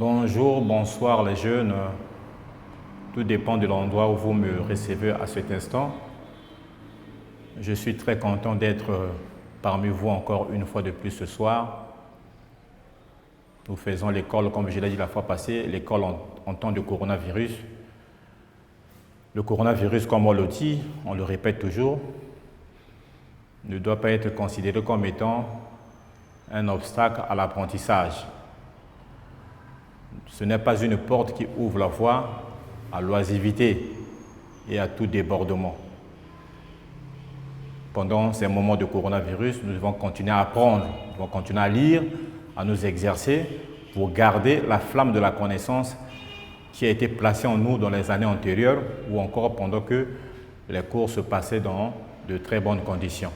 Bonjour, bonsoir les jeunes. Tout dépend de l'endroit où vous me recevez à cet instant. Je suis très content d'être parmi vous encore une fois de plus ce soir. Nous faisons l'école, comme je l'ai dit la fois passée, l'école en temps de coronavirus. Le coronavirus, comme on le dit, on le répète toujours, ne doit pas être considéré comme étant un obstacle à l'apprentissage. Ce n'est pas une porte qui ouvre la voie à l'oisiveté et à tout débordement. Pendant ces moments de coronavirus, nous devons continuer à apprendre, nous devons continuer à lire, à nous exercer pour garder la flamme de la connaissance qui a été placée en nous dans les années antérieures ou encore pendant que les cours se passaient dans de très bonnes conditions.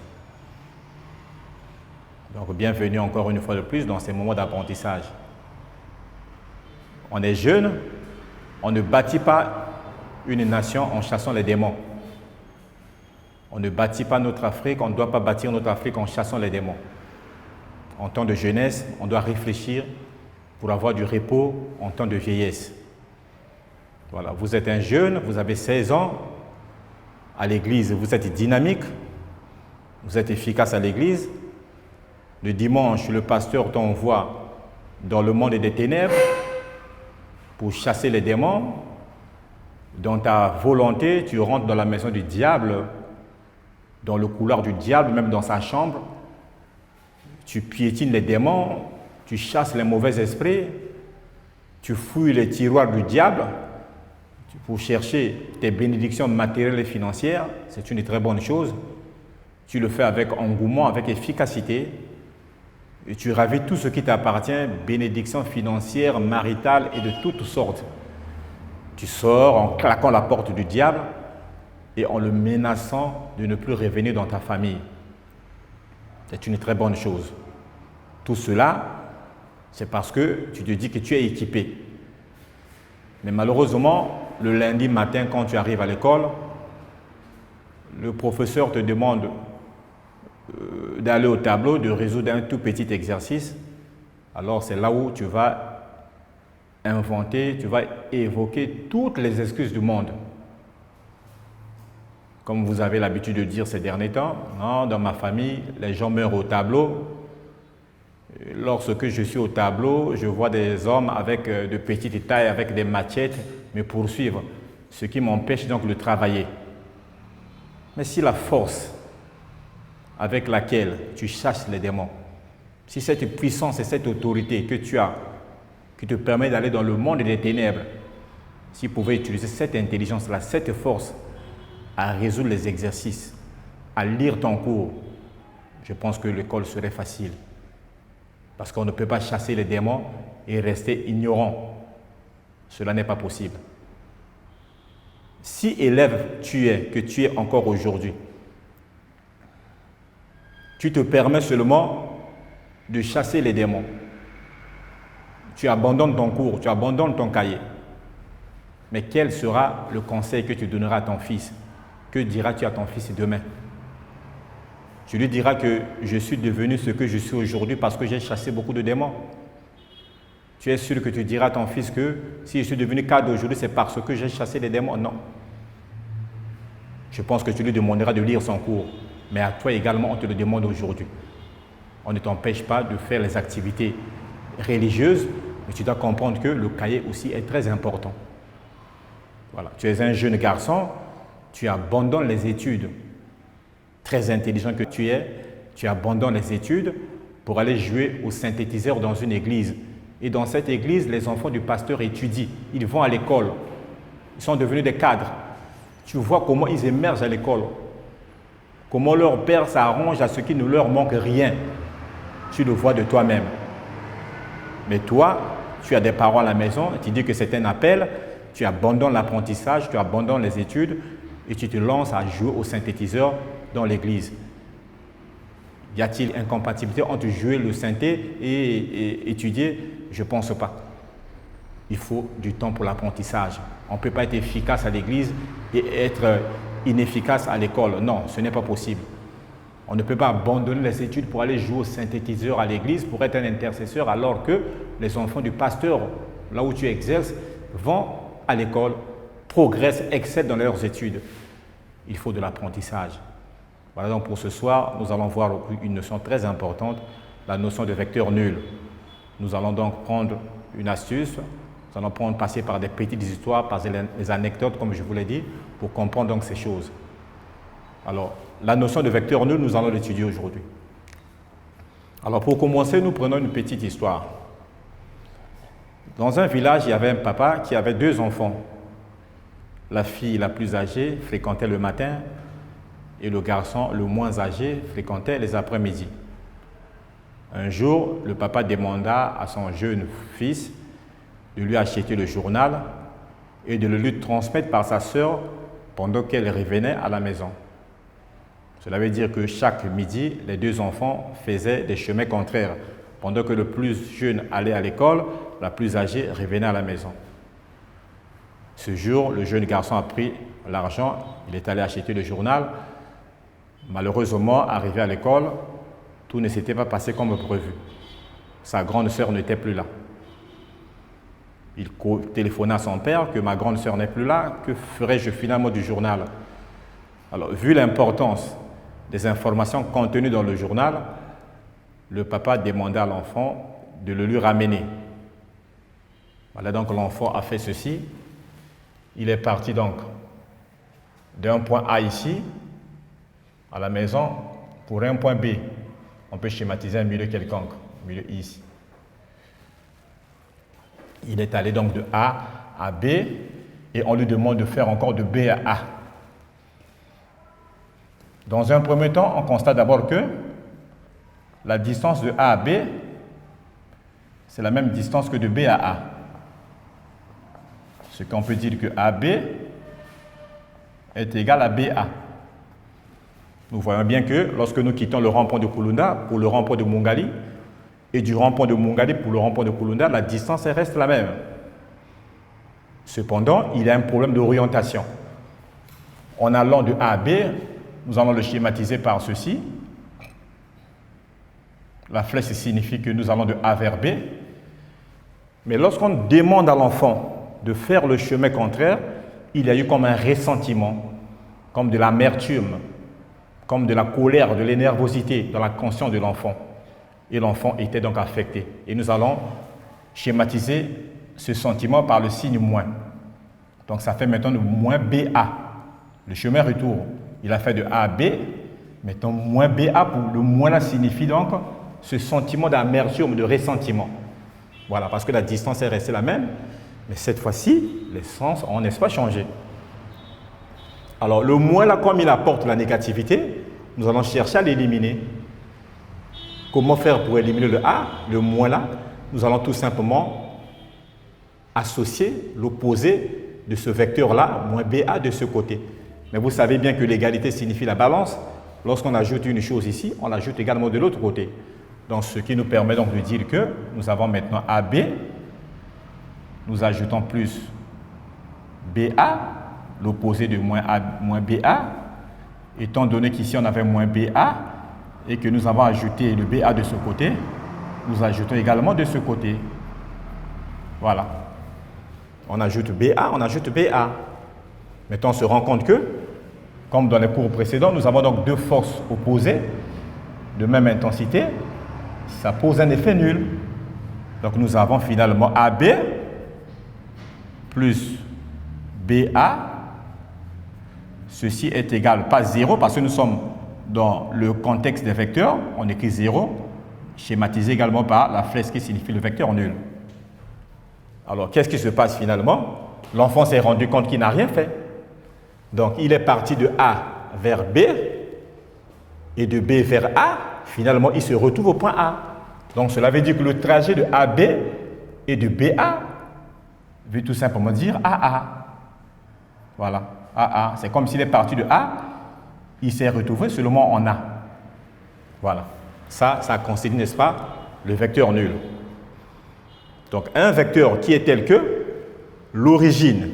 Donc, bienvenue encore une fois de plus dans ces moments d'apprentissage. On est jeune, on ne bâtit pas une nation en chassant les démons. On ne bâtit pas notre Afrique, on ne doit pas bâtir notre Afrique en chassant les démons. En temps de jeunesse, on doit réfléchir pour avoir du repos en temps de vieillesse. Voilà, vous êtes un jeune, vous avez 16 ans à l'église, vous êtes dynamique, vous êtes efficace à l'église. Le dimanche, le pasteur t'envoie dans le monde des ténèbres pour chasser les démons. Dans ta volonté, tu rentres dans la maison du diable, dans le couloir du diable, même dans sa chambre. Tu piétines les démons, tu chasses les mauvais esprits, tu fouilles les tiroirs du diable pour chercher tes bénédictions matérielles et financières. C'est une très bonne chose. Tu le fais avec engouement, avec efficacité. Et tu ravis tout ce qui t'appartient, bénédictions financières, maritales et de toutes sortes. Tu sors en claquant la porte du diable et en le menaçant de ne plus revenir dans ta famille. C'est une très bonne chose. Tout cela, c'est parce que tu te dis que tu es équipé. Mais malheureusement, le lundi matin, quand tu arrives à l'école, le professeur te demande d'aller au tableau, de résoudre un tout petit exercice. Alors c'est là où tu vas inventer, tu vas évoquer toutes les excuses du monde. Comme vous avez l'habitude de dire ces derniers temps, non, dans ma famille, les gens meurent au tableau. Lorsque je suis au tableau, je vois des hommes avec de petites tailles, avec des machettes, me poursuivre, ce qui m'empêche donc de travailler. Mais si la force avec laquelle tu chasses les démons, si cette puissance et cette autorité que tu as, qui te permet d'aller dans le monde des ténèbres, si tu pouvais utiliser cette intelligence-là, cette force à résoudre les exercices, à lire ton cours, je pense que l'école serait facile. Parce qu'on ne peut pas chasser les démons et rester ignorant. Cela n'est pas possible. Si élève que tu es encore aujourd'hui, tu te permets seulement de chasser les démons. Tu abandonnes ton cours, tu abandonnes ton cahier. Mais quel sera le conseil que tu donneras à ton fils? Que diras-tu à ton fils demain? Tu lui diras que je suis devenu ce que je suis aujourd'hui parce que j'ai chassé beaucoup de démons. Tu es sûr que tu diras à ton fils que si je suis devenu cadre aujourd'hui, c'est parce que j'ai chassé les démons? Non. Je pense que tu lui demanderas de lire son cours. Mais à toi également, on te le demande aujourd'hui. On ne t'empêche pas de faire les activités religieuses, mais tu dois comprendre que le cahier aussi est très important. Voilà. Tu es un jeune garçon, tu abandonnes les études. Très intelligent que tu es, tu abandonnes les études pour aller jouer au synthétiseur dans une église. Et dans cette église, les enfants du pasteur étudient. Ils vont à l'école. Ils sont devenus des cadres. Tu vois comment ils émergent à l'école. Comment leur père s'arrange à ce qu'il ne leur manque rien. Tu le vois de toi-même. Mais toi, tu as des parents à la maison, tu dis que c'est un appel, tu abandonnes l'apprentissage, tu abandonnes les études et tu te lances à jouer au synthétiseur dans l'église. Y a-t-il incompatibilité entre jouer le synthé et étudier? Je ne pense pas. Il faut du temps pour l'apprentissage. On ne peut pas être efficace à l'église et être inefficace à l'école. Non, ce n'est pas possible. On ne peut pas abandonner les études pour aller jouer au synthétiseur à l'église, pour être un intercesseur, alors que les enfants du pasteur là où tu exerces, vont à l'école, progressent, excellent dans leurs études. Il faut de l'apprentissage. Voilà, donc pour ce soir, nous allons voir une notion très importante, la notion de vecteur nul. Nous allons donc prendre une astuce, nous allons passer par des petites histoires, par des anecdotes, comme je vous l'ai dit, pour comprendre donc ces choses. Alors, la notion de vecteur nul, nous allons l'étudier aujourd'hui. Alors, pour commencer, nous prenons une petite histoire. Dans un village, il y avait un papa qui avait 2 enfants. La fille la plus âgée fréquentait le matin et le garçon le moins âgé fréquentait les après-midi. Un jour, le papa demanda à son jeune fils de lui acheter le journal et de le lui transmettre par sa sœur pendant qu'elle revenait à la maison. Cela veut dire que chaque midi, les 2 enfants faisaient des chemins contraires. Pendant que le plus jeune allait à l'école, la plus âgée revenait à la maison. Ce jour, le jeune garçon a pris l'argent, il est allé acheter le journal. Malheureusement, arrivé à l'école, tout ne s'était pas passé comme prévu. Sa grande sœur n'était plus là. Il téléphona à son père que ma grande sœur n'est plus là, que ferais-je finalement du journal? Alors, vu l'importance des informations contenues dans le journal, le papa demanda à l'enfant de le lui ramener. Voilà, donc l'enfant a fait ceci. Il est parti donc d'un point A ici, à la maison, pour un point B. On peut schématiser un milieu quelconque, un milieu ici. Il est allé donc de A à B et on lui demande de faire encore de B à A. Dans un premier temps, on constate d'abord que la distance de A à B, c'est la même distance que de B à A. Ce qu'on peut dire que AB est égal à BA. Nous voyons bien que lorsque nous quittons le rond-point de Kulunda pour le rond-point de Mungali, et du rond-point de Mungali pour le rond-point de Kulunda, la distance reste la même. Cependant, il y a un problème d'orientation. En allant de A à B, nous allons le schématiser par ceci. La flèche signifie que nous allons de A vers B. Mais lorsqu'on demande à l'enfant de faire le chemin contraire, il y a eu comme un ressentiment, comme de l'amertume, comme de la colère, de l'énervosité dans la conscience de l'enfant. Et l'enfant était donc affecté. Et nous allons schématiser ce sentiment par le signe moins. Donc ça fait maintenant le moins BA. Le chemin retour, il a fait de A à B. Mettons moins BA, pour le moins là signifie donc ce sentiment d'amertume, de ressentiment. Voilà, parce que la distance est restée la même. Mais cette fois-ci, les sens ont, n'est-ce pas, changé. Alors, le moins là, comme il apporte la négativité, nous allons chercher à l'éliminer. Comment faire pour éliminer le A, le moins là? Nous allons tout simplement associer l'opposé de ce vecteur-là, moins BA, de ce côté. Mais vous savez bien que l'égalité signifie la balance. Lorsqu'on ajoute une chose ici, on l'ajoute également de l'autre côté. Donc, ce qui nous permet donc de dire que nous avons maintenant AB. Nous ajoutons plus BA, l'opposé de moins BA, étant donné qu'ici on avait moins BA et que nous avons ajouté le BA de ce côté, nous ajoutons également de ce côté. Voilà. On ajoute BA, on ajoute BA. Maintenant, on se rend compte que, comme dans les cours précédents, nous avons donc 2 forces opposées de même intensité. Ça pose un effet nul. Donc, nous avons finalement AB plus BA, ceci est égal, pas 0, parce que nous sommes dans le contexte des vecteurs, on écrit 0, schématisé également par la flèche qui signifie le vecteur nul. Alors, qu'est-ce qui se passe finalement? L'enfant s'est rendu compte qu'il n'a rien fait. Donc, il est parti de A vers B, et de B vers A, finalement, il se retrouve au point A. Donc, cela veut dire que le trajet de AB et de BA veut tout simplement dire AA. Voilà, AA. C'est comme s'il est parti de A, il s'est retrouvé seulement en A. Voilà. Ça constitue, n'est-ce pas, le vecteur nul. Donc, un vecteur qui est tel que l'origine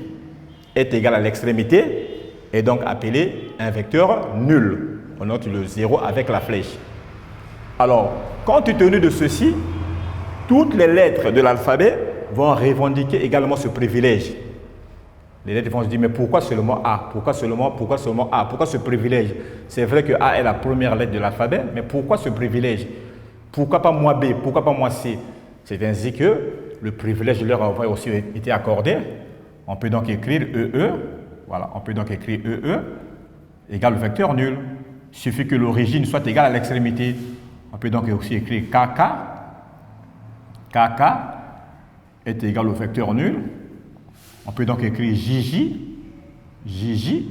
est égale à l'extrémité est donc appelé un vecteur nul. On note le 0 avec la flèche. Alors, compte tenu de ceci, toutes les lettres de l'alphabet vont revendiquer également ce privilège. Les lettres vont se dire, mais pourquoi seulement A? Pourquoi seulement A? Pourquoi ce privilège? C'est vrai que A est la première lettre de l'alphabet, mais pourquoi ce privilège? Pourquoi pas moi B? Pourquoi pas moi C? C'est ainsi que le privilège leur a aussi été accordé. On peut donc écrire EE, voilà, on peut donc écrire EE égale le vecteur nul. Il suffit que l'origine soit égale à l'extrémité. On peut donc aussi écrire KK. KK est égal au vecteur nul. On peut donc écrire JJ. JJ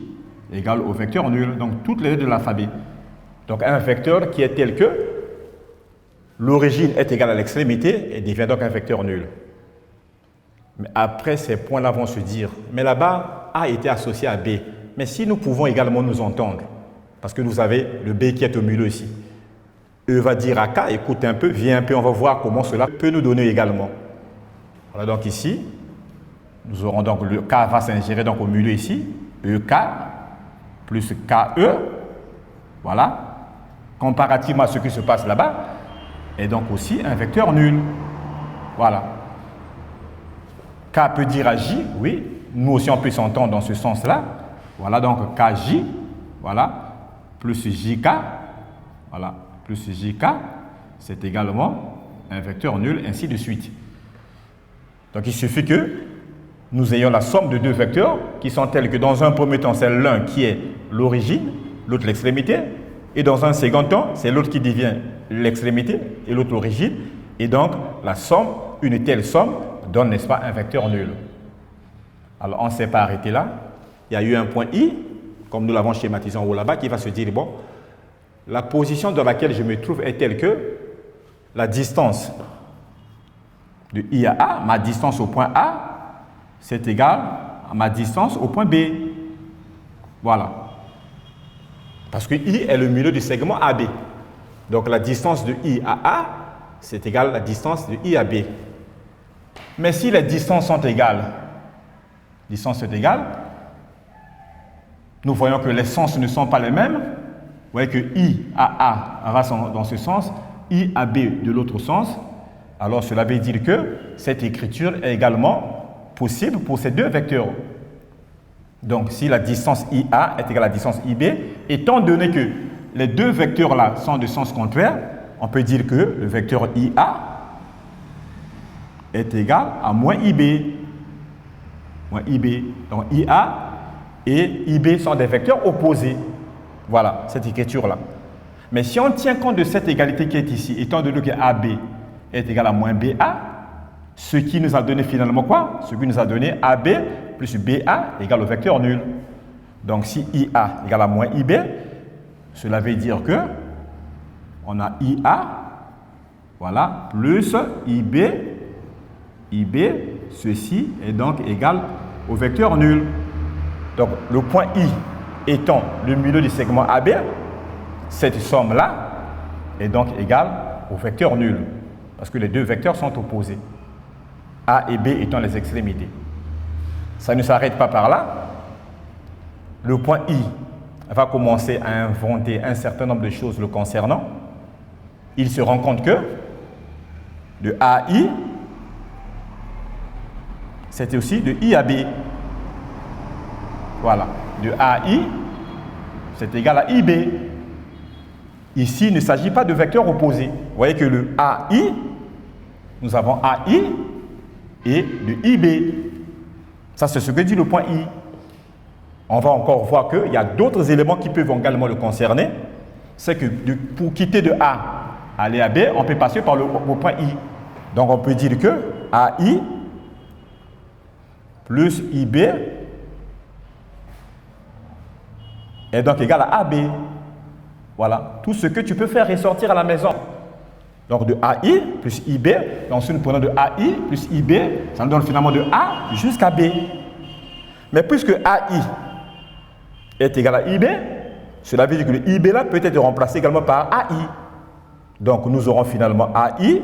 égale au vecteur nul. Donc toutes les lettres de l'alphabet. Donc un vecteur qui est tel que l'origine est égale à l'extrémité et devient donc un vecteur nul. Mais après, ces points-là vont se dire, mais là-bas, A était associé à B. Mais si nous pouvons également nous entendre, parce que vous avez le B qui est au milieu ici, E va dire à K, écoute un peu, viens un peu, on va voir comment cela peut nous donner également. Voilà donc ici, nous aurons donc le K va s'ingérer donc au milieu ici, EK plus KE, voilà, comparativement à ce qui se passe là-bas, et donc aussi un vecteur nul. Voilà. K peut dire à J, oui, nous aussi on peut s'entendre dans ce sens-là. Voilà donc KJ, voilà, plus JK, voilà, plus JK, c'est également un vecteur nul, ainsi de suite. Donc il suffit que nous ayons la somme de deux vecteurs qui sont tels que dans un premier temps, c'est l'un qui est l'origine, l'autre l'extrémité, et dans un second temps, c'est l'autre qui devient l'extrémité et l'autre l'origine, et donc la somme, une telle somme, donne, n'est-ce pas, un vecteur nul. Alors, on ne s'est pas arrêté là. Il y a eu un point I, comme nous l'avons schématisé en haut là-bas, qui va se dire, bon, la position dans laquelle je me trouve est telle que la distance de I à A, ma distance au point A, c'est égal à ma distance au point B. Voilà. Parce que I est le milieu du segment AB. Donc, la distance de I à A, c'est égal à la distance de I à B. Mais si les distances sont égales, nous voyons que les sens ne sont pas les mêmes. Vous voyez que I à A va dans ce sens, I à B de l'autre sens. Alors cela veut dire que cette écriture est également possible pour ces deux vecteurs. Donc si la distance IA est égale à la distance IB, étant donné que les deux vecteurs-là sont de sens contraire, on peut dire que le vecteur IA est égal à moins IB. Moins IB. Donc IA et IB sont des vecteurs opposés. Voilà, cette écriture-là. Mais si on tient compte de cette égalité qui est ici, étant donné que AB est égal à moins BA, ce qui nous a donné finalement quoi? Ce qui nous a donné AB plus BA égale au vecteur nul. Donc si IA égale à moins IB, cela veut dire que on a IA, voilà, plus IB, ceci est donc égal au vecteur nul. Donc le point I étant le milieu du segment AB, cette somme-là est donc égale au vecteur nul, parce que les deux vecteurs sont opposés, A et B étant les extrémités. Ça ne s'arrête pas par là. Le point I va commencer à inventer un certain nombre de choses le concernant. Il se rend compte que de AI, c'était aussi de I à B. Voilà, de AI, c'est égal à IB. Ici, il ne s'agit pas de vecteurs opposés. Vous voyez que le AI, nous avons AI et de IB. Ça, c'est ce que dit le point I. On va encore voir qu'il y a d'autres éléments qui peuvent également le concerner. C'est que pour quitter de A, aller à B, on peut passer par le point I. Donc, on peut dire que AI plus IB est donc égal à AB. Voilà, tout ce que tu peux faire ressortir à la maison. Donc de AI plus IB, ensuite nous prenons de AI plus IB, ça nous donne finalement de A jusqu'à B. Mais puisque AI est égal à IB, cela veut dire que le IB là peut être remplacé également par AI. Donc nous aurons finalement AI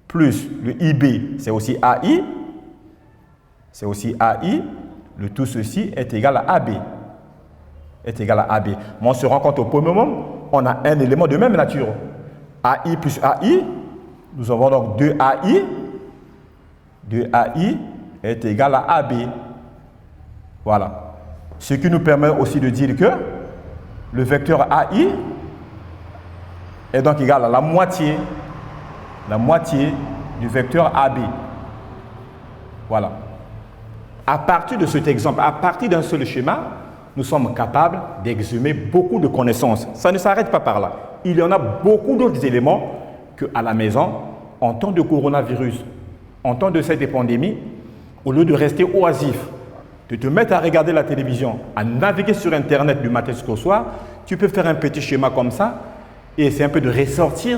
plus le IB, c'est aussi AI. C'est aussi AI, le tout ceci est égal à AB. Est égal à AB. Mais on se rend compte au premier moment, on a un élément de même nature. AI plus AI, nous avons donc 2 AI de AI est égal à AB. Voilà. Ce qui nous permet aussi de dire que le vecteur AI est donc égal à la moitié du vecteur AB. Voilà. À partir de cet exemple, à partir d'un seul schéma, nous sommes capables d'exhumer beaucoup de connaissances. Ça ne s'arrête pas par là. Il y en a beaucoup d'autres éléments qu'à la maison, en temps de coronavirus, en temps de cette pandémie, au lieu de rester oisif, de te mettre à regarder la télévision, à naviguer sur Internet du matin jusqu'au soir, tu peux faire un petit schéma comme ça et c'est un peu de ressortir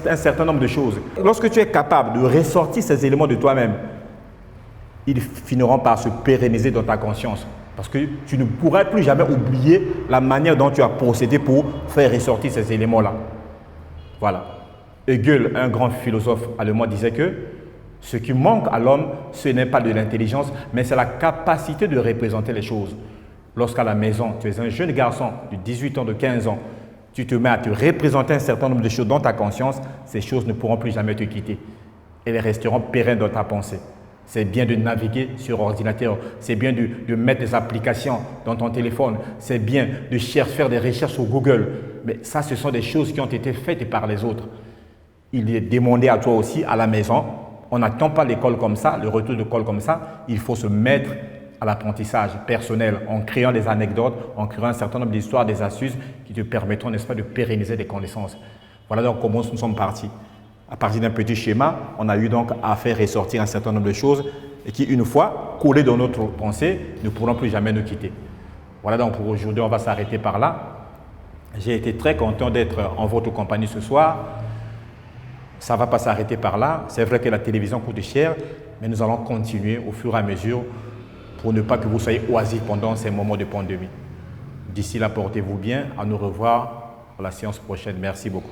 un certain nombre de choses. Lorsque tu es capable de ressortir ces éléments de toi-même, ils finiront par se pérenniser dans ta conscience. Parce que tu ne pourras plus jamais oublier la manière dont tu as procédé pour faire ressortir ces éléments-là. Voilà. Hegel, un grand philosophe allemand, disait que ce qui manque à l'homme, ce n'est pas de l'intelligence, mais c'est la capacité de représenter les choses. Lorsqu'à la maison, tu es un jeune garçon de 18 ans, de 15 ans, tu te mets à te représenter un certain nombre de choses dans ta conscience, ces choses ne pourront plus jamais te quitter. Elles resteront pérennes dans ta pensée. C'est bien de naviguer sur ordinateur, c'est bien de mettre des applications dans ton téléphone, c'est bien de faire des recherches sur Google. Mais ça, ce sont des choses qui ont été faites par les autres. Il est demandé à toi aussi, à la maison, on n'attend pas l'école comme ça, le retour de l'école comme ça, il faut se mettre à l'apprentissage personnel en créant des anecdotes, en créant un certain nombre d'histoires, des astuces qui te permettront, n'est-ce pas, de pérenniser des connaissances. Voilà donc comment nous sommes partis. À partir d'un petit schéma, on a eu donc à faire ressortir un certain nombre de choses et qui, une fois collées dans notre pensée, ne pourront plus jamais nous quitter. Voilà donc pour aujourd'hui, on va s'arrêter par là. J'ai été très content d'être en votre compagnie ce soir. Ça ne va pas s'arrêter par là. C'est vrai que la télévision coûte cher, mais nous allons continuer au fur et à mesure pour ne pas que vous soyez oisifs pendant ces moments de pandémie. D'ici là, portez-vous bien. À nous revoir à la séance prochaine. Merci beaucoup.